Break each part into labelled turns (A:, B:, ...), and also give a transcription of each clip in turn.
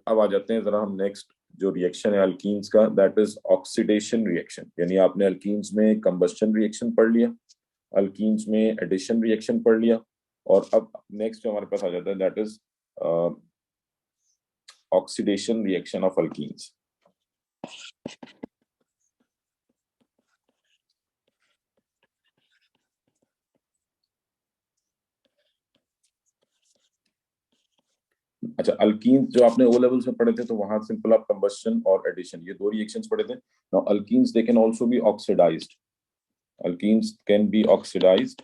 A: अब आ जाते हैं जरा हम नेक्स्ट जो रिएक्शन है अल्कीन्स का, दैट इज ऑक्सीडेशन रिएक्शन। यानी आपने अल्कीन्स में कंबस्शन रिएक्शन पढ़ लिया, अल्कीन्स में एडिशन रिएक्शन पढ़ लिया, और अब नेक्स्ट जो हमारे पास आ जाता है that is oxidation reaction of alkenes. अच्छा, अल्कीन्स जो आपने ओ लेवल से पढ़े थे तो वहां सिंपल आप कंबस्शन और एडिशन ये दो रिएक्शंस पढ़े थे। Now alkenes they can also be oxidized, alkenes can be oxidized.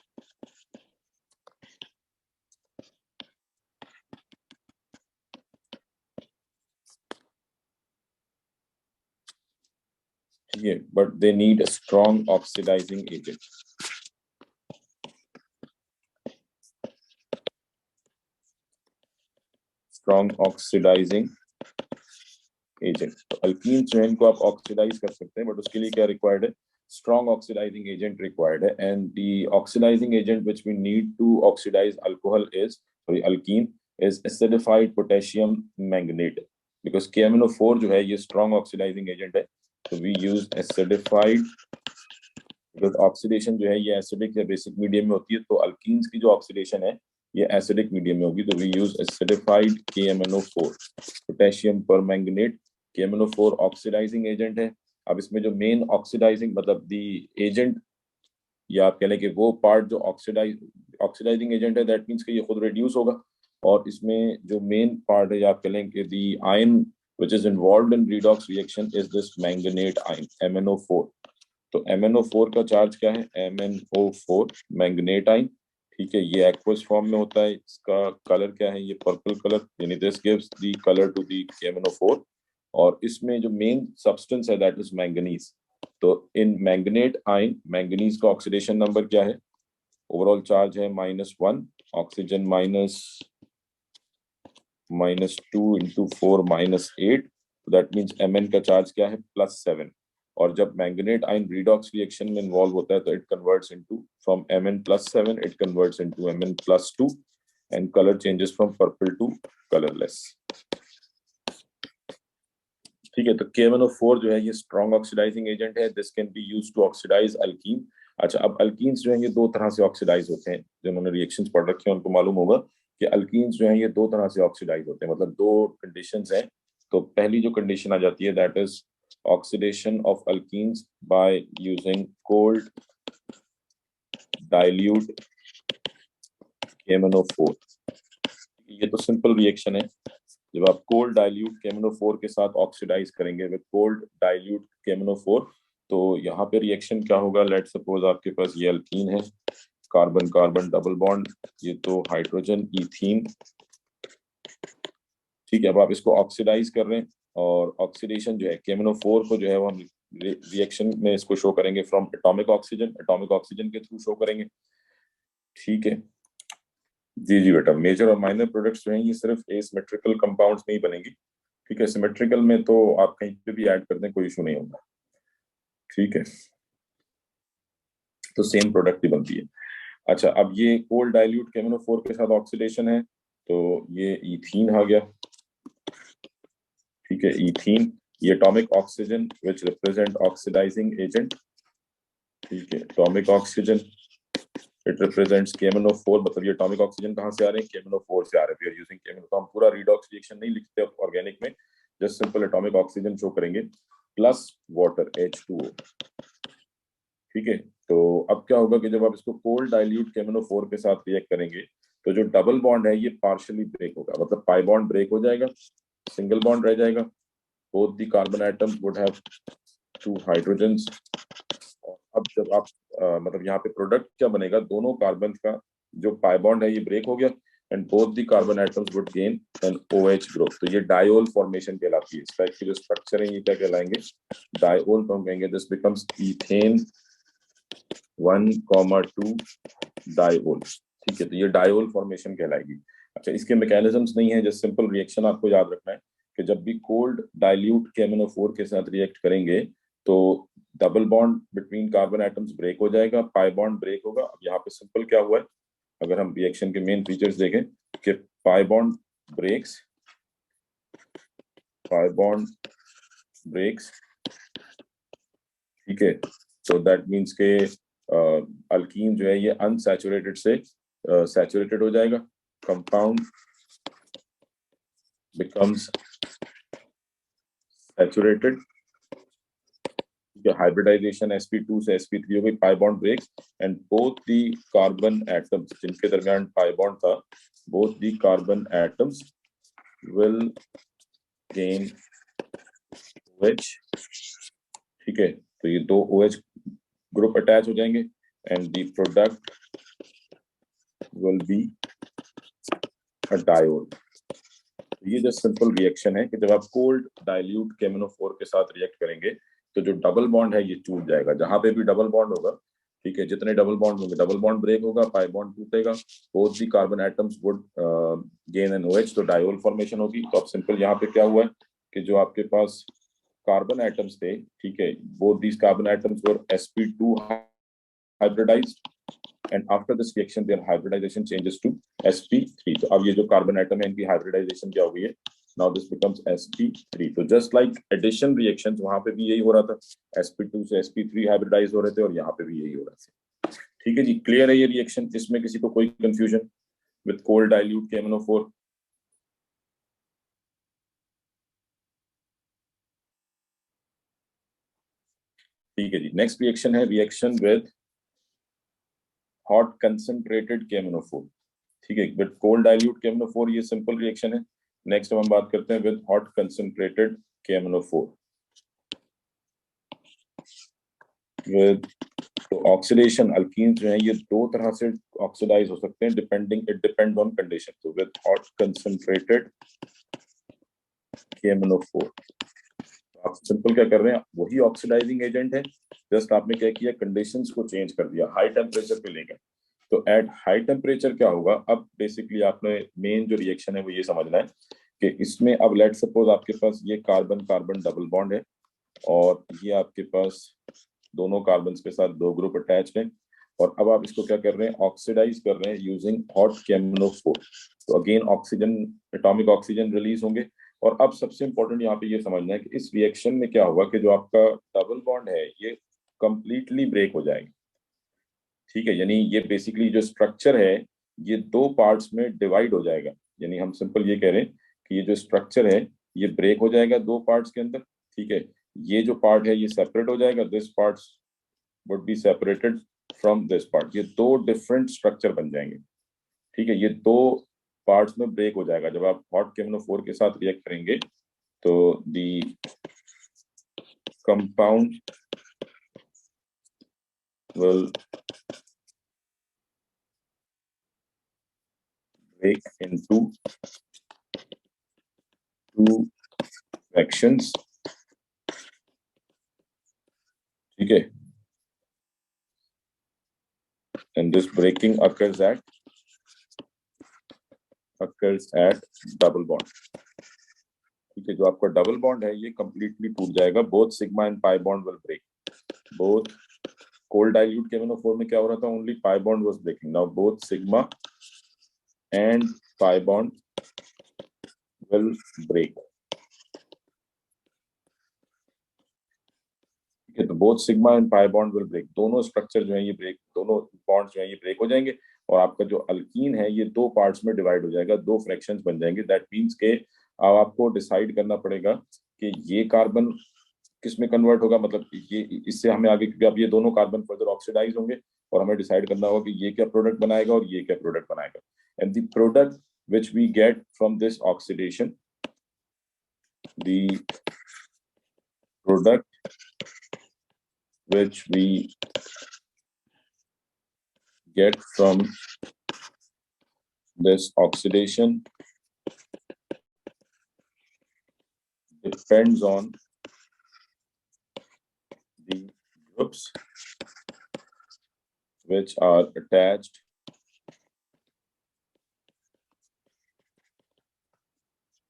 A: ठीक है, but they need a strong oxidizing agent. Strong oxidizing agent. तो अल्कीन्स जो है इनको आप ऑक्सीडाइज कर सकते हैं, बट उसके लिए क्या रिक्वायर्ड है? स्ट्रॉन्ग ऑक्सीडाइजिंग एजेंट रिक्वायर्ड है। And the oxidizing agent which we need to oxidize alcohol is, sorry alkene, is acidified potassium manganate. Because KMnO4 जो है ये स्ट्रॉन्ग ऑक्सीडाइजिंग एजेंट है, तो we use acidified, because oxidation जो है ये acidic या बेसिक मीडियम में होती है, तो अल्कीन्स की जो ऑक्सीडेशन है ये एसिडिक मीडियम में होगी, तो we use acidified KMnO4 potassium permanganate. KMnO4 oxidizing agent है। अब इसमें जो मेन ऑक्सीडाइजिंग मतलब दी एजेंट, या आप कह लें कि वो पार्ट जो ऑक्सीडाइजिंग एजेंट है, दैट मीन्स कि ये खुद रिड्यूस होगा, और इसमें जो मेन पार्ट है, या आप कह लें कि दी ion which is involved in redox reaction is this manganate ion MnO4। तो MnO4 का चार्ज क्या है? MnO4 manganate ion. ठीक है, ये एक्वस फॉर्म में होता है, इसका कलर क्या है? ये पर्पल कलर, यानी this gives the colour to the MnO4। और इसमें जो मेन सब्सटेंस है दैट इज मैंगनीज। तो इन मैंगनेट आयन, मैंगनीज का ऑक्सीडेशन नंबर क्या है? ओवरऑल चार्ज है -1, oxygen -2 into 4 -8, that means Mn का चार्ज क्या है? +7। और जब मैंगनेट आयन रिडॉक्स रिएक्शन में इन्वॉल्व होता है तो it converts into, from Mn+7 it converts into Mn+2 and colour changes from purple to colourless. ठीक है, तो KMnO4 जो है ये स्ट्रॉन्ग ऑक्सीडाइजिंग एजेंट है। This can be used to oxidize alkene. अच्छा, अब अल्कीन्स जो है ये दो तरह से ऑक्सीडाइज होते हैं। जिन्होंने रिएक्शंस पढ़ रखे हैं उनको मालूम होगा कि अल्कीन्स जो है ये दो तरह से ऑक्सीडाइज होते हैं, मतलब दो कंडीशंस हैं। तो पहली जो कंडीशन आ जाती है that is oxidation of alkenes by using cold dilute KMnO4। ये तो सिंपल रिएक्शन है। जब आप कोल्ड डाइल्यूट KMnO4 के साथ ऑक्सीडाइज करेंगे विद कोल्ड डाइल्यूट KMnO4, तो यहाँ पे रिएक्शन क्या होगा? लेट सपोज आपके पास ये अल्कीन है, कार्बन कार्बन डबल बॉन्ड, ये तो हाइड्रोजन इथीन। ठीक है, अब आप इसको ऑक्सीडाइज कर रहे हैं, और ऑक्सीडेशन जो है KMnO4 को जो है वो हम रिएक्शन में इसको शो करेंगे फ्रॉम एटॉमिक ऑक्सीजन के थ्रू शो करेंगे। ठीक है जी जी बेटा, मेजर और माइनर प्रोडक्ट्स जो हैं ये सिर्फ एसिमेट्रिकल कंपाउंड्स में ही बनेगी। ठीक है, सिमेट्रिकल में तो आप कहीं पे भी ऐड कर दें, कोई इशू नहीं होगा। ठीक है, तो सेम प्रोडक्ट ही बनती है। अच्छा, अब ये कोल्ड डाइल्यूट KMnO4 के साथ ऑक्सीडेशन है, तो ये इथीन आ गया। ठीक है, इथीन, ये atomic oxygen which represent oxidizing agent. ठीक है, atomic oxygen it represents KMnO4, मतलब ये एटॉमिक ऑक्सीजन कहाँ से आ रहे हैं? KMnO4 से आ रहे हैं। वी आर यूजिंग KMnO, तो हम पूरा रिडॉक्स रिएक्शन नहीं लिखते ऑर्गेनिक में, just simple atomic oxygen show करेंगे प्लस वाटर H2O। ठीक है, तो अब क्या होगा कि जब आप इसको कोल्ड डाइल्यूट KMnO4 के साथ रिएक्ट करेंगे तो जो डबल बॉन्ड है ये पार्शियली ब्रेक होगा, मतलब पाई बॉन्ड ब्रेक हो जाएगा, सिंगल बॉन्ड रह जाएगा। Both the carbon atoms would have 2 hydrogens. अब जब आप मतलब यहाँ पे प्रोडक्ट क्या बनेगा? दोनों कार्बन का जो पाई बॉन्ड है ये ब्रेक हो गया, and both the carbon atoms would gain N OH group. तो ये डायोल फॉर्मेशन कहलाती है। इसका एक्चुअली स्ट्रक्चर है ये क्या कहलाएंगे? डायोल। तो हम कहेंगे दिस बिकम्स इथेन 1,2 डायोल। ठीक है, तो ये डायोल फॉर्मेशन कहलाएगी। अच्छा, इसके मैकेनिज्म्स नहीं है, जस्ट सिंपल रिएक्शन आपको याद रखना है कि जब भी कोल्ड डाइल्यूट KMnO4 के साथ रिएक्ट करेंगे तो double bond between carbon atoms break हो जाएगा, पाई बॉन्ड ब्रेक होगा। अब यहाँ पे सिंपल क्या हुआ है, अगर हम रिएक्शन के मेन फीचर्स देखें कि pi bond breaks pi bond breaks, ठीक है, so that means के अल्कीन जो है ये अनसैचुरेटेड से सैचुरेटेड हो जाएगा, compound becomes saturated, hybridization sp2 से sp3 हो गई, pi bond breaks and both the carbon atoms जिनके दरमियान pi bond था, both the carbon atoms will gain OH, ठीक है, तो ये दो OH ग्रुप अटैच हो जाएंगे and the product will be a diol। ये जो सिंपल रिएक्शन है कि जब आप कोल्ड डाइल्यूट KMnO4 के साथ रिएक्ट करेंगे तो जो डबल बॉन्ड है ये टूट जाएगा, जहां पे भी डबल बॉन्ड होगा, ठीक है, जितने डबल बॉन्ड होंगे डबल बॉन्ड ब्रेक होगा, पाई बॉन्ड टूटेगा, both the carbon atoms would gain N OH, तो डायोल फॉर्मेशन होगी। तो अब सिंपल यहाँ पे क्या हुआ है कि जो आपके पास कार्बन एटम्स थे, ठीक है, both these carbon atoms were sp2 hybridized and after this reaction their hybridization changes to sp3। तो अब ये जो कार्बन एटम है इनकी हाइब्रिडाइजेशन क्या हो गई है, now this becomes sp3। तो just like addition reactions वहां पे भी यही हो रहा था, sp2 से sp3 हाइब्रिडाइज हो रहे थे और यहाँ पे भी यही हो रहा था। ठीक है जी, क्लियर है ये रिएक्शन, इसमें किसी को कोई confusion with cold dilute KMnO4? ठीक है जी, नेक्स्ट रिएक्शन है reaction with hot concentrated KMnO4, ठीक है, विद कोल्ड डाइल्यूट KMnO4 ये सिंपल रिएक्शन है। नेक्स्ट हम बात करते हैं with hot concentrated KMnO4 with, तो ऑक्सीडेशन अल्कीन जो है ये दो तरह से ऑक्सीडाइज हो सकते हैं, depending, it depend on condition. तो विद हॉट कंसंट्रेटेड KMnO4 आप सिंपल क्या कर रहे हैं, वही ऑक्सीडाइजिंग एजेंट है, जस्ट आपने क्या किया, कंडीशंस को चेंज कर दिया, हाई टेम्परेचर पे लेकर। तो एट हाई टेम्परेचर क्या होगा, अब बेसिकली आपने मेन जो रिएक्शन है वो ये समझना है कि इसमें अब लेट सपोज आपके पास ये कार्बन कार्बन डबल बॉन्ड है और ये आपके पास दोनों कार्बन के साथ दो ग्रुप अटैच हैं और अब आप इसको क्या कर रहे हैं, ऑक्सीडाइज कर रहे हैं यूजिंग हॉट KMnO4। तो again oxygen, atomic oxygen release होंगे। और अब सबसे इंपॉर्टेंट यहाँ पे ये समझना है कि इस रिएक्शन में क्या होगा कि जो आपका डबल बॉन्ड है ये कंप्लीटली ब्रेक हो जाएगा, ठीक है, यानी ये बेसिकली जो स्ट्रक्चर है ये दो पार्ट्स में डिवाइड हो जाएगा, यानी हम सिंपल ये कह रहे हैं कि ये जो स्ट्रक्चर है ये ब्रेक हो जाएगा दो पार्ट्स के अंदर, ठीक है, ये जो पार्ट है ये सेपरेट हो जाएगा, this parts would be separated from this part, ये दो डिफरेंट स्ट्रक्चर बन जाएंगे, ठीक है, ये दो पार्ट्स में ब्रेक हो जाएगा जब आप हॉट KMnO4 के साथ रिएक्ट करेंगे। तो the compound will break into two fractions, ठीक है, and this breaking occurs at double bond, ठीक है, जो आपका डबल बॉन्ड है ये कंप्लीटली टूट जाएगा, both sigma and pi bond will break, both cold dilute KMnO4 में क्या हो रहा था, only pi bond was breaking, now both sigma and pi bond will break, ठीक है, तो both sigma and pi bond will break, दोनों structure जो है ये ब्रेक, दोनों बॉन्ड जो है ये ब्रेक हो जाएंगे और आपका जो अल्कीन है ये दो पार्ट्स में डिवाइड हो जाएगा, दो फ्रैक्शंस बन जाएंगे। दैट मींस के अब आपको डिसाइड करना पड़ेगा कि ये कार्बन किस में कन्वर्ट होगा, मतलब ये इससे हमें आगे, क्योंकि अब ये दोनों कार्बन फर्दर ऑक्सीडाइज होंगे और हमें डिसाइड करना होगा कि ये क्या प्रोडक्ट बनाएगा और ये क्या प्रोडक्ट बनाएगा, and the product which we get from this oxidation, the product which we get from this oxidation depends on the groups which are attached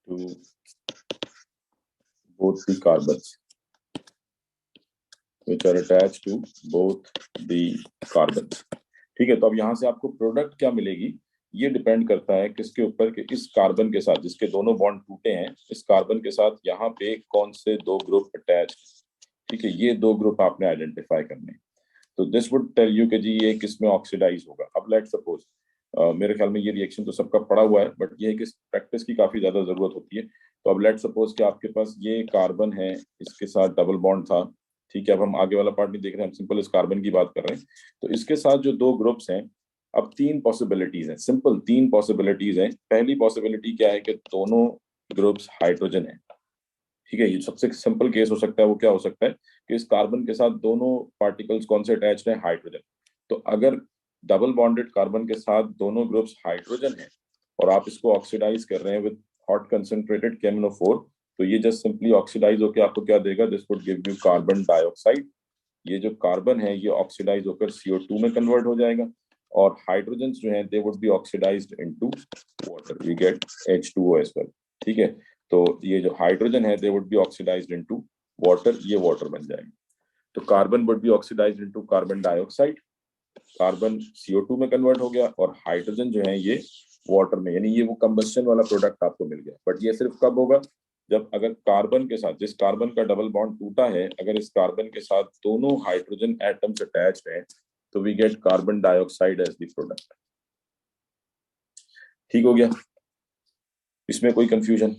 A: to both the carbons, which are attached to both the carbons, ठीक है। तो अब यहाँ से आपको product क्या मिलेगी, ये डिपेंड करता है किसके ऊपर, कि इस कार्बन के साथ जिसके दोनों बॉन्ड टूटे हैं, इस कार्बन के साथ यहाँ पे कौन से दो ग्रुप अटैच। ठीक है, ये दो ग्रुप आपने आइडेंटिफाई करने हैं। तो दिस वुड टेल यू कि जी ये किस में ऑक्सीडाइज होगा। अब लेट सपोज मेरे ख्याल में ये रिएक्शन तो सबका पड़ा हुआ है, बट ये है कि प्रैक्टिस की काफी ज्यादा जरूरत होती है। तो अब लेट सपोज कि आपके पास ये कार्बन है, इसके साथ डबल बॉन्ड था। ठीक है, अब हम आगे वाला पार्ट नहीं देख रहे हैं, हम सिंपल इस कार्बन की बात कर रहे हैं। तो इसके साथ जो दो ग्रुप्स हैं, अब तीन पॉसिबिलिटीज हैं, सिंपल तीन पॉसिबिलिटीज हैं। पहली पॉसिबिलिटी क्या है कि दोनों ग्रुप्स हाइड्रोजन है। ठीक है, ये सबसे सिंपल केस हो सकता है। वो क्या हो सकता है कि इस कार्बन के साथ दोनों पार्टिकल्स कौन से अटैच्ड हैं, हाइड्रोजन। तो अगर डबल बॉन्डेड कार्बन के साथ दोनों ग्रुप्स हाइड्रोजन है और आप इसको ऑक्सीडाइज कर रहे हैं विद हॉट कंसंट्रेटेड KMnO4, तो ये जस्ट सिंपली ऑक्सीडाइज होकर आपको क्या देगा, this would give you carbon dioxide. ये जो कार्बन है ये ऑक्सीडाइज होकर CO2 में कन्वर्ट हो जाएगा, और हाइड्रोजन जो है they would be oxidized into water, we get H2O as well. ठीक है, तो ये जो हाइड्रोजन है they would be oxidized into water, ये वाटर बन जाएगा। तो carbon would be oxidized into carbon dioxide, carbon CO2 में कन्वर्ट हो गया, और हाइड्रोजन जो है ये वाटर में, यानी ये वो कंबस्शन वाला प्रोडक्ट आपको मिल गया। बट ये सिर्फ कब होगा, जब अगर कार्बन के साथ, जिस कार्बन का डबल बॉन्ड टूटा है, अगर इस कार्बन के साथ दोनों हाइड्रोजन एटम्स अटैच्ड हैं, तो we get carbon dioxide as the product. ठीक हो गया, इसमें कोई कंफ्यूजन?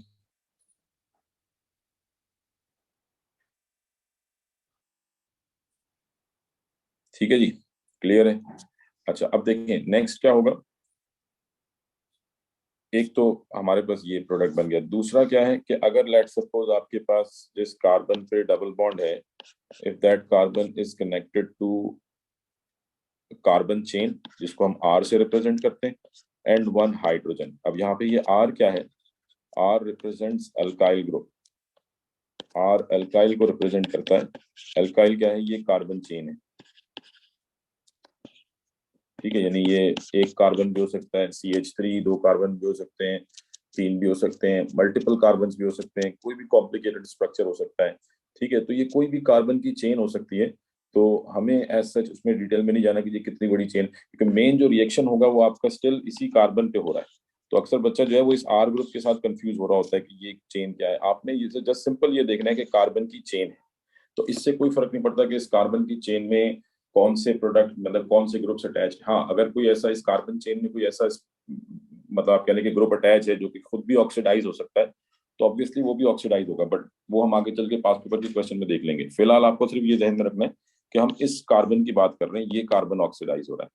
A: ठीक है जी, क्लियर है। अच्छा, अब देखें नेक्स्ट क्या होगा। एक तो हमारे पास ये प्रोडक्ट बन गया, दूसरा क्या है कि अगर लेट सपोज आपके पास जिस कार्बन पे डबल बॉन्ड है, if that carbon is connected to carbon chain, जिसको हम R से रिप्रेजेंट करते हैं, एंड वन हाइड्रोजन। अब यहाँ पे ये R क्या है, R represents alkyl group, R alkyl को रिप्रेजेंट करता है। अल्काइल क्या है, ये कार्बन चेन है। ठीक है, यानी ये एक कार्बन भी हो सकता है, CH3, दो कार्बन भी हो सकते हैं, तीन भी हो सकते हैं, मल्टीपल कार्बन भी हो सकते हैं, कोई भी कॉम्प्लिकेटेड स्ट्रक्चर हो सकता है। ठीक है, तो ये कोई भी कार्बन की चेन हो सकती है। तो हमें एज सच उसमें डिटेल में नहीं जाना कि ये कितनी बड़ी चेन, क्योंकि मेन जो रिएक्शन होगा वो आपका स्टिल इसी कार्बन पे हो रहा है। तो अक्सर बच्चा जो है वो इस R ग्रुप के साथ कंफ्यूज हो रहा होता है कि ये चेन क्या है। आपने ये जस्ट सिंपल ये देखना है कि कार्बन की चेन है, तो इससे कोई फर्क नहीं पड़ता कि इस कार्बन की चेन में कौन से प्रोडक्ट, मतलब कौन से ग्रुप्स अटैच। हाँ, अगर कोई ऐसा इस कार्बन चेन में कोई ऐसा मतलब आप कह लें कि ग्रुप अटैच है जो कि खुद भी ऑक्सीडाइज हो सकता है, तो ऑब्वियसली वो भी ऑक्सीडाइज होगा, बट वो हम आगे चल के पास पेपर के क्वेश्चन में देख लेंगे। फिलहाल आपको सिर्फ ये ध्यान में रखना है कि हम इस कार्बन की बात कर रहे हैं, ये कार्बन ऑक्सीडाइज हो रहा है।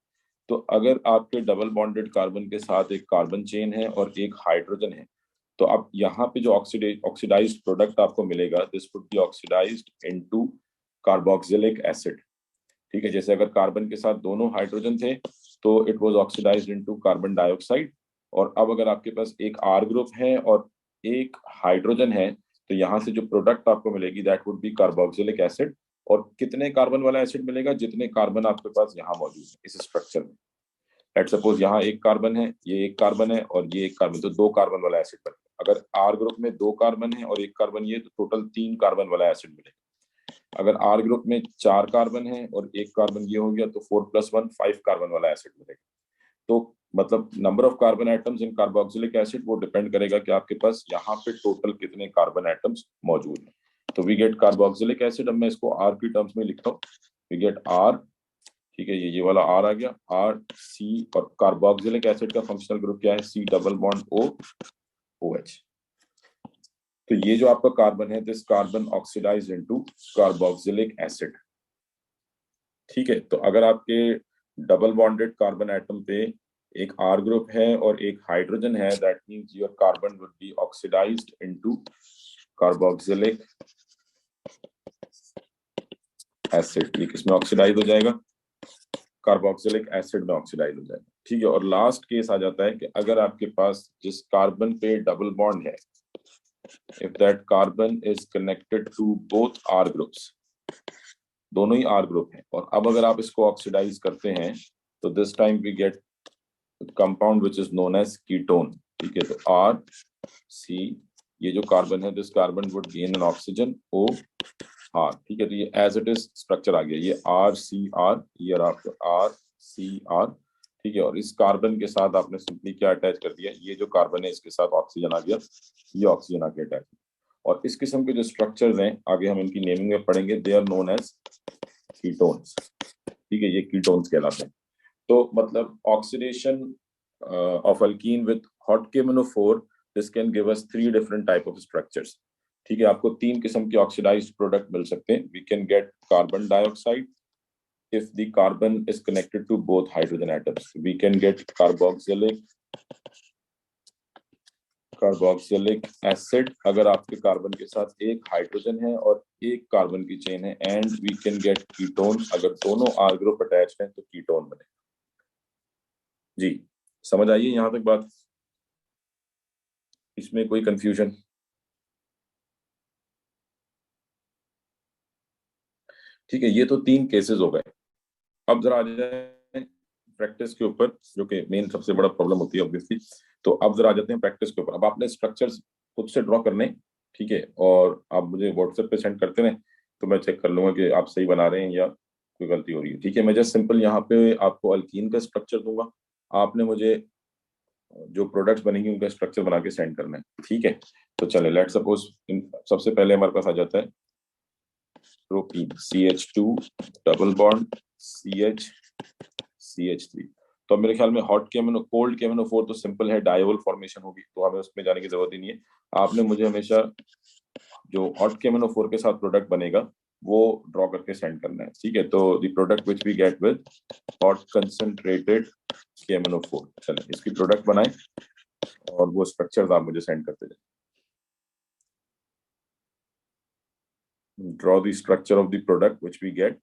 A: तो अगर आपके डबल बॉन्डेड कार्बन के साथ एक कार्बन चेन है और एक हाइड्रोजन है, तो अब यहाँ पे जो ऑक्सीडाइज्ड प्रोडक्ट आपको मिलेगा, this would be oxidized into carboxylic acid. ठीक है, जैसे अगर कार्बन के साथ दोनों हाइड्रोजन थे तो it was oxidized into carbon dioxide, और अब अगर आपके पास एक R ग्रुप है और एक हाइड्रोजन है, तो यहाँ से जो प्रोडक्ट आपको मिलेगी that would be carboxylic acid. और कितने कार्बन वाला एसिड मिलेगा, जितने कार्बन आपके पास यहाँ मौजूद है इस स्ट्रक्चर में। लेट सपोज यहाँ एक कार्बन है, ये एक कार्बन है और ये एक कार्बन, तो दो कार्बन वाला एसिड बनेगा। अगर R ग्रुप में दो कार्बन है और एक कार्बन ये, तो टोटल तीन कार्बन वाला एसिड मिलेगा। अगर R ग्रुप में चार कार्बन है और एक कार्बन ये हो गया, तो 4+1 5 कार्बन वाला एसिड मिलेगा। तो मतलब number of carbon atoms in carboxylic acid वो डिपेंड करेगा कि आपके पास यहाँ पे टोटल कितने कार्बन एटम्स मौजूद हैं। तो वी गेट कार्बोक्सिलिक एसिड, अब मैं इसको R की टर्म्स में लिखता हूँ, वी गेट R। ठीक है, ये वाला R आ गया, RC, और कार्बोक्सिलिक एसिड का फंक्शनल ग्रुप क्या है, C डबल बॉन्ड OH। तो ये जो आपका कार्बन है, this carbon oxidize into carboxylic acid. ठीक है, तो अगर आपके डबल बॉन्डेड कार्बन एटम पे एक R ग्रुप है और एक हाइड्रोजन है, that means your carbon would be oxidized into carboxylic acid. ये किसमें ऑक्सीडाइज हो जाएगा, कार्बोक्सिलिक एसिड में ऑक्सीडाइज हो जाएगा। ठीक है, और लास्ट केस आ जाता है कि अगर आपके पास जिस कार्बन पे डबल बॉन्ड है, if that carbon is connected to both R groups, दोनों ही R ग्रुप हैं, और अब अगर आप इसको ऑक्सीडाइज करते हैं, तो this time we get compound which is known as ketone. ठीक है, तो RC, ये जो कार्बन है, this carbon would gain an oxygen OR। ठीक है, तो ये एज इट इज स्ट्रक्चर आ गया, ये RCR, ये आपका RCR, ठीक है, और इस कार्बन के साथ आपने सिंपली क्या अटैच कर दिया, ये जो कार्बन है इसके साथ ऑक्सीजन आ गया, ये ऑक्सीजन आके अटैच। और इस किस्म के जो स्ट्रक्चर्स हैं आगे हम इनकी नेमिंग में पढ़ेंगे, they are known as ketones. ठीक है, ये कीटोन्स कहलाते हैं। तो मतलब oxidation of alkene with hot KMnO4, this can give us 3 different type of structures. ठीक है, आपको 3 किस्म के ऑक्सीडाइज्ड प्रोडक्ट मिल सकते हैं। We can get carbon dioxide if the carbon is connected to both hydrogen atoms. We can get carboxylic acid अगर आपके कार्बन के साथ एक हाइड्रोजन है और एक कार्बन की चेन है, and we can get ketone अगर दोनों R ग्रुप अटैच हैं तो कीटोन बने। जी, समझ आइए यहां तक बात, इसमें कोई कंफ्यूजन? ठीक है, ये तो 3 केसेस हो गए। अब जरा आ जाए प्रैक्टिस के ऊपर, जो कि मेन सबसे बड़ा प्रॉब्लम होती है ऑब्वियसली। तो अब जरा आ जाते हैं प्रैक्टिस के ऊपर। अब आपने स्ट्रक्चर्स खुद से ड्रॉ करने, ठीक है, और आप मुझे व्हाट्सएप पे सेंड करते रहें तो मैं चेक कर लूंगा कि आप सही बना रहे हैं या कोई गलती हो रही है। ठीक है, मैं जस्ट सिंपल यहाँ पे आपको अल्कीन का स्ट्रक्चर दूंगा, आपने मुझे जो प्रोडक्ट्स बनेंगी उनका स्ट्रक्चर बना के सेंड करना है। ठीक है, तो चले लेट सपोज सबसे पहले हमारे पास आ जाता है propene, CH2 double bond CH3। तो मेरे ख्याल में हॉट KMnO कोल्ड KMnO4 तो सिंपल है, डायोल फॉर्मेशन होगी, तो हमें उसमें जाने की जरूरत ही नहीं है। आपने मुझे हमेशा जो हॉट KMnO4 के साथ प्रोडक्ट बनेगा वो ड्रॉ करके सेंड करना है। ठीक है, तो the product which we get with hot concentrated KMnO4, चले इसकी प्रोडक्ट बनाए और वो स्ट्रक्चर्स आप मुझे सेंड करते जाए। Draw the structure of the product which we get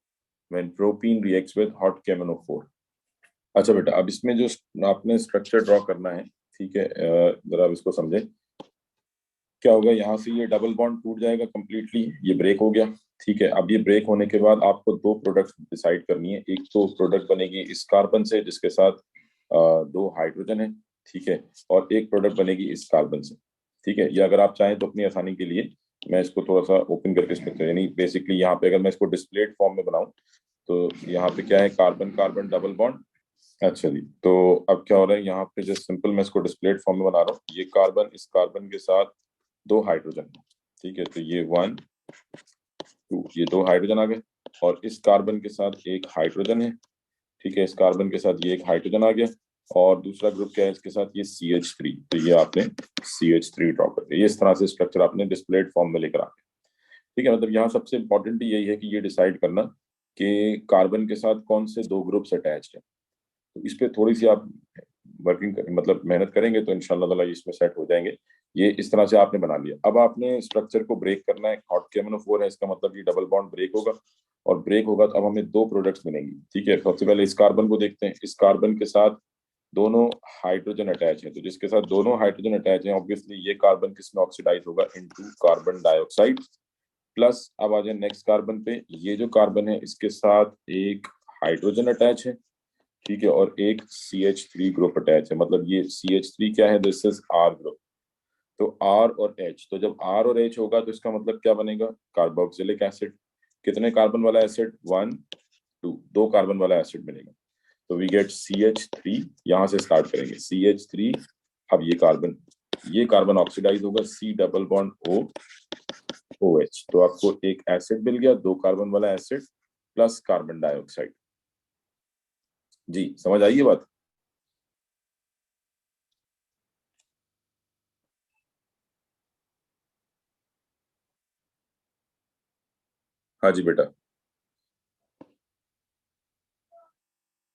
A: when propene reacts with hot KMnO4। अच्छा बेटा, अब इसमें जो आपने स्ट्रक्चर ड्रॉ करना है, ठीक है, जरा अब इसको समझे। क्या होगा, यहाँ से ये डबल बॉन्ड टूट जाएगा कंप्लीटली, ये ब्रेक हो गया। ठीक है, अब ये ब्रेक होने के बाद आपको 2 प्रोडक्ट डिसाइड करनी है। एक तो प्रोडक्ट बनेगी इस कार्बन से जिसके साथ 2 हाइड्रोजन है, ठीक है, और एक प्रोडक्ट बनेगी इस कार्बन से। ठीक है, ये अगर आप चाहें तो अपनी आसानी के लिए मैं इसको थोड़ा सा ओपन करके स्ट्रक्चर, यानी बेसिकली यहाँ पे अगर मैं इसको डिस्प्लेड फॉर्म में बनाऊं तो यहाँ पे क्या है, कार्बन कार्बन डबल बॉन्ड। अच्छा जी, तो अब क्या हो रहा है यहाँ पे, जस्ट सिंपल मैं इसको डिस्प्लेड फॉर्म में बना रहा हूँ। ये कार्बन इस कार्बन के साथ 2 हाइड्रोजन, ठीक है, तो ये 1 2, ये 2 हाइड्रोजन आ गए, और इस कार्बन के साथ एक हाइड्रोजन है। ठीक है, इस कार्बन के साथ ये एक हाइड्रोजन आ गया, और दूसरा ग्रुप क्या है इसके साथ, ये CH3, तो ये आपने CH3 ड्रॉ कर दिया। ये इस तरह से स्ट्रक्चर आपने डिस्प्लेड फॉर्म में लेकर आ गए। ठीक है, मतलब यहाँ सबसे इंपॉर्टेंट यही है कि ये डिसाइड करना कि कार्बन के साथ कौन से 2 ग्रुप्स अटैच है। तो इस पे थोड़ी सी आप वर्किंग मतलब मेहनत करेंगे तो इंशाल्लाह ताला इसमें सेट हो जाएंगे। ये इस तरह से आपने बना लिया। अब आपने स्ट्रक्चर को ब्रेक करना है। हॉट KMnO4 है, इसका मतलब ये डबल बॉन्ड ब्रेक होगा, और ब्रेक होगा तो अब हमें 2 प्रोडक्ट्स मिलेंगी। ठीक है, सबसे पहले इस कार्बन को देखते हैं। इस कार्बन के साथ दोनों हाइड्रोजन अटैच है, तो जिसके साथ दोनों हाइड्रोजन अटैच है ऑब्वियसली ये कार्बन किसमें ऑक्सीडाइज होगा, इनटू कार्बन डाइऑक्साइड। प्लस अब आ जाए नेक्स्ट कार्बन पे, ये जो कार्बन है इसके साथ एक हाइड्रोजन अटैच है, ठीक है, और एक CH3 ग्रुप अटैच है। मतलब ये CH3 क्या है, दिस इज R ग्रुप। तो R और H, तो जब R और H होगा तो इसका मतलब क्या बनेगा, कार्बोक्सिलिक एसिड। कितने कार्बन वाला एसिड, 1 2, 2 कार्बन वाला एसिड मिलेगा। तो वी गेट CH3, यहां से स्टार्ट करेंगे CH3। अब ये कार्बन ऑक्सीडाइज होगा, C double bond O OH, तो आपको एक एसिड मिल गया, 2 कार्बन वाला एसिड प्लस कार्बन डाइऑक्साइड। जी, समझ आई ये बात? हाँ जी बेटा,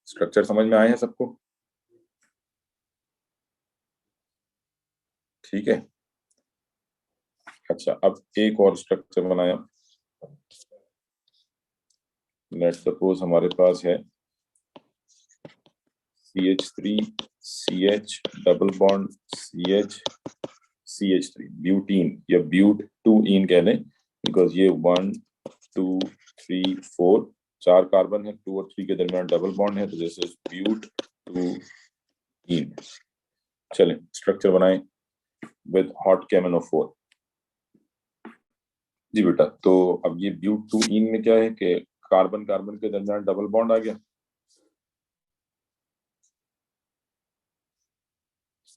A: स्ट्रक्चर समझ में आए हैं सबको? ठीक है, अच्छा, अब एक और स्ट्रक्चर बनाया। लेट सपोज हमारे पास है CH3 CH double bond CH CH3 butene, या ब्यूट 2 इन कह लें, बिकॉज ये 1 2 3 4 4 कार्बन है, 2 और 3 के दरमियान डबल बॉन्ड है, तो दिस इज ब्यूट 2 इन। चलें स्ट्रक्चर बनाएं विद हॉट KMnO4। जी बेटा, तो अब ये ब्यूट 2 इन में क्या है कि कार्बन कार्बन के दरमियान डबल बॉन्ड आ गया।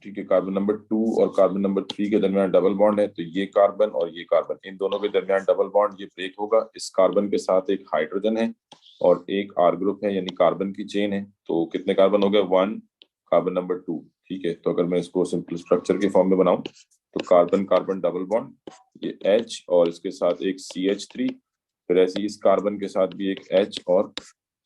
A: ठीक है, कार्बन नंबर 2 और कार्बन नंबर 3 के दरमियान डबल बॉन्ड है, तो ये कार्बन और ये कार्बन, इन दोनों के दरमियान डबल बॉन्ड, ये ब्रेक होगा। इस कार्बन के साथ एक हाइड्रोजन है और एक आर ग्रुप है, यानी कार्बन की चेन है। तो कितने कार्बन हो गए? 1 कार्बन नंबर 2। ठीक है, तो अगर मैं इसको सिंपल स्ट्रक्चर के फॉर्म में बनाऊं तो कार्बन कार्बन डबल बॉन्ड, ये H और इसके साथ एक CH3, फिर ऐसे ही इस कार्बन के साथ भी एक H और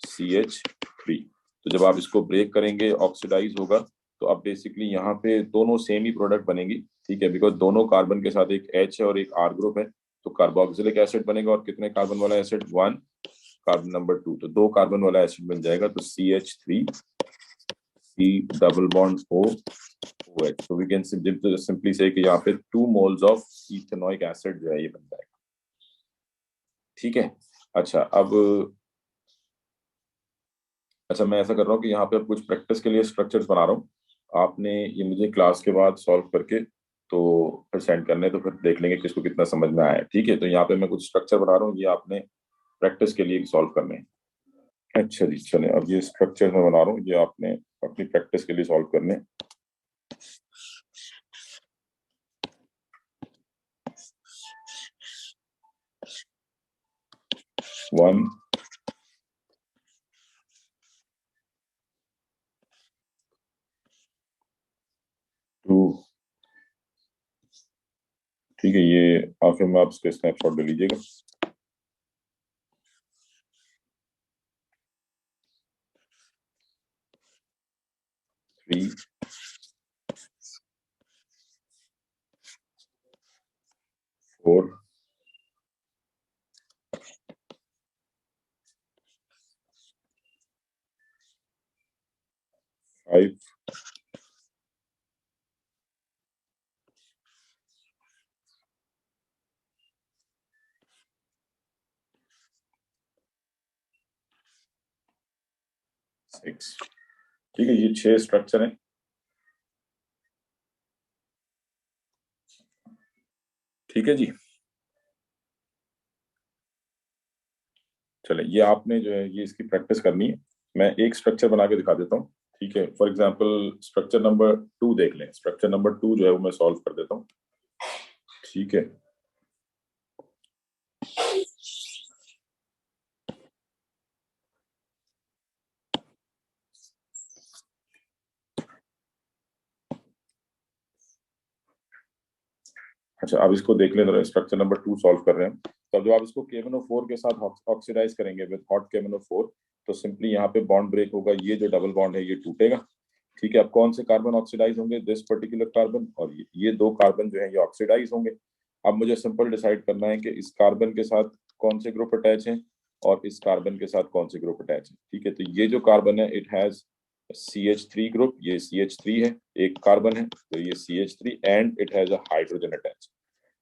A: CH3। तो जब आप इसको ब्रेक करेंगे, ऑक्सीडाइज होगा, तो अब बेसिकली यहाँ पे दोनों सेम ही प्रोडक्ट बनेगी। ठीक है, बिकॉज दोनों कार्बन के साथ एक H है और एक R ग्रुप है, तो कार्बोक्सिलिक एसिड बनेगा। और कितने कार्बन वाला एसिड? 1 कार्बन नंबर 2, तो 2 कार्बन वाला एसिड बन जाएगा। तो CH3 C double bond OH। तो वी कैन सिंपली से कि यहाँ पे 2 मोल्स ऑफ इथेनोइक एसिड जो है ये बन जाएगा। ठीक है, अच्छा अब मैं ऐसा कर रहा हूँ कि यहाँ पे अब कुछ प्रैक्टिस के लिए स्ट्रक्चर्स बना रहा हूँ। आपने ये मुझे क्लास के बाद सॉल्व करके तो फिर सेंड करने, तो फिर देख लेंगे किसको कितना समझ में आया है। ठीक है, तो यहाँ पे मैं कुछ स्ट्रक्चर बना रहा हूँ, ये आपने प्रैक्टिस के लिए सॉल्व करने हैं। अच्छा जी, चले अब ये स्ट्रक्चर मैं बना रहा हूँ, ये आपने अपनी प्रैक्टिस के लिए सॉल्व करने हैं। 1 2। ठीक है, ये आखिर में आप इसका स्नैपशॉट ले लीजिएगा। 3 4 5 6। ठीक है, ये 6 स्ट्रक्चर हैं। ठीक है जी, चले ये आपने जो है ये इसकी प्रैक्टिस करनी है। मैं एक स्ट्रक्चर बना के दिखा देता हूँ। ठीक है, फॉर एग्जांपल स्ट्रक्चर नंबर 2 देख लें। स्ट्रक्चर नंबर 2 जो है वो मैं सॉल्व कर देता हूँ। ठीक है, अच्छा अब इसको देख लें जरा। स्ट्रक्चर नंबर 2 सॉल्व कर रहे हैं, तो अब जब आप इसको KMnO4 के साथ ऑक्सीडाइज करेंगे विद हॉट KMnO4, तो सिंपली यहाँ पे बॉन्ड ब्रेक होगा, ये जो डबल बॉन्ड है ये टूटेगा। ठीक है, अब कौन से कार्बन ऑक्सीडाइज होंगे? दिस पर्टिकुलर कार्बन, और ये 2 कार्बन जो है ये ऑक्सीडाइज होंगे। अब मुझे सिंपल डिसाइड करना है कि इस कार्बन के साथ कौन से ग्रुप अटैच हैं और इस कार्बन के साथ कौन से ग्रुप अटैच हैं। ठीक है, तो ये जो कार्बन है इट हैज CH3 ग्रुप, ये CH3 है, एक कार्बन है, तो ये CH3 and it has a hydrogen attach.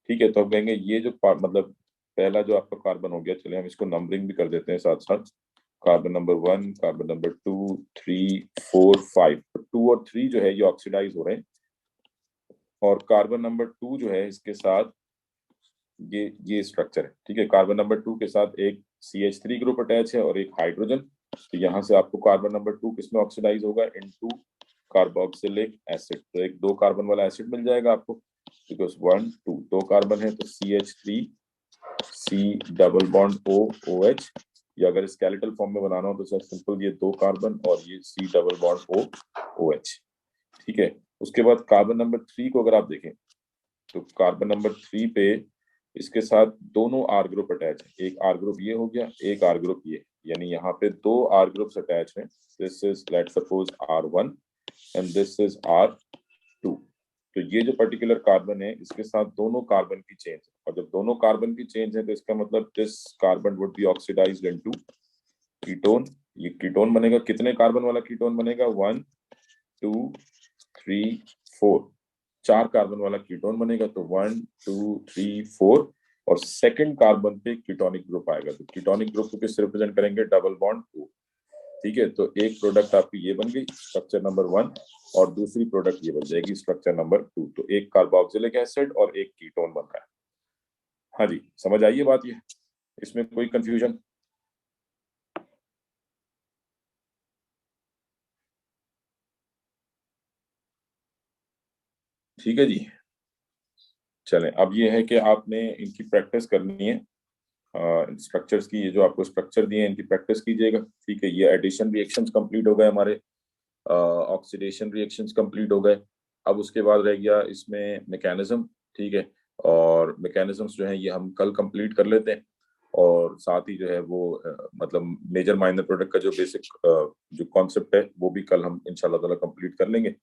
A: ठीक है, तो हम कहेंगे ये जो मतलब पहला जो आपका कार्बन हो गया, चलिए हम इसको नंबरिंग भी कर देते हैं साथ साथ। Carbon number 1, carbon number 2, 3, 4, 5। 2 और 3 जो है ये ऑक्सीडाइज हो रहे हैं, और कार्बन नंबर 2 जो है इसके साथ ये स्ट्रक्चर है। ठीक है, कार्बन नंबर 2 के साथ एक CH3 ग्रुप अटैच है और एक हाइड्रोजन। तो यहाँ से आपको कार्बन नंबर 2 किसमें ऑक्सीडाइज होगा? इनटू कार्बोक्सिलिक एसिड, तो एक 2 कार्बन वाला एसिड मिल जाएगा आपको, बिकॉज 1 2 2 कार्बन है, तो CH3 C double bond OH। या अगर स्केलेटल फॉर्म में बनाना हो तो सर सिंपल ये 2 कार्बन और ये C डबल बॉन्ड OH। ठीक है, उसके बाद कार्बन नंबर 3 को अगर आप देखें, तो कार्बन नंबर 3 पे इसके साथ दोनों आर ग्रुप अटैच है। एक आर ग्रुप ये हो गया, एक आर ग्रुप ये, यानी यहाँ पे 2 आर ग्रुप्स अटैच हैं। This is let's suppose R1 and this is R2। तो ये जो पर्टिकुलर कार्बन है इसके साथ दोनों कार्बन की चेन है, और जब दोनों कार्बन की चेन है तो इसका मतलब this carbon would be oxidized into ketone. ये कीटोन बनेगा, कितने कार्बन वाला कीटोन बनेगा? 1 2 3 4, 4 कार्बन वाला कीटोन बनेगा। तो 1 2 3 4, और सेकंड कार्बन पे कीटोनिक ग्रुप आएगा, तो कीटोनिक ग्रुप को किससे रिप्रेजेंट करेंगे? Double bond O। ठीक है, तो एक प्रोडक्ट आपकी ये बन गई स्ट्रक्चर नंबर 1, और दूसरी प्रोडक्ट ये बन जाएगी स्ट्रक्चर नंबर 2। तो एक कार्बोक्सिलिक एसिड और एक कीटोन बन रहा है। हाँ जी, समझ आइए बात, ये इसमें कोई कंफ्यूजन? ठीक है जी। चलें, अब ये है कि आपने इनकी प्रैक्टिस करनी है, स्ट्रक्चर्स की। ये जो आपको स्ट्रक्चर दिए हैं इनकी प्रैक्टिस कीजिएगा, ठीक है। ये एडिशन रिएक्शंस कंप्लीट हो गए हमारे, ऑक्सीडेशन रिएक्शंस कंप्लीट हो गए। अब उसके बाद रह गया इसमें मैकेनिज्म, ठीक है। और मैकेनिज्म्स जो हैं ये हम कल कंप्लीट कर लेते हैं, और साथ ही जो है वो मतलब मेजर माइनर प्रोडक्ट का जो बेसिक जो कॉन्सेप्ट है वो भी कल हम इंशाल्लाह ताला कंप्लीट कर लेंगे।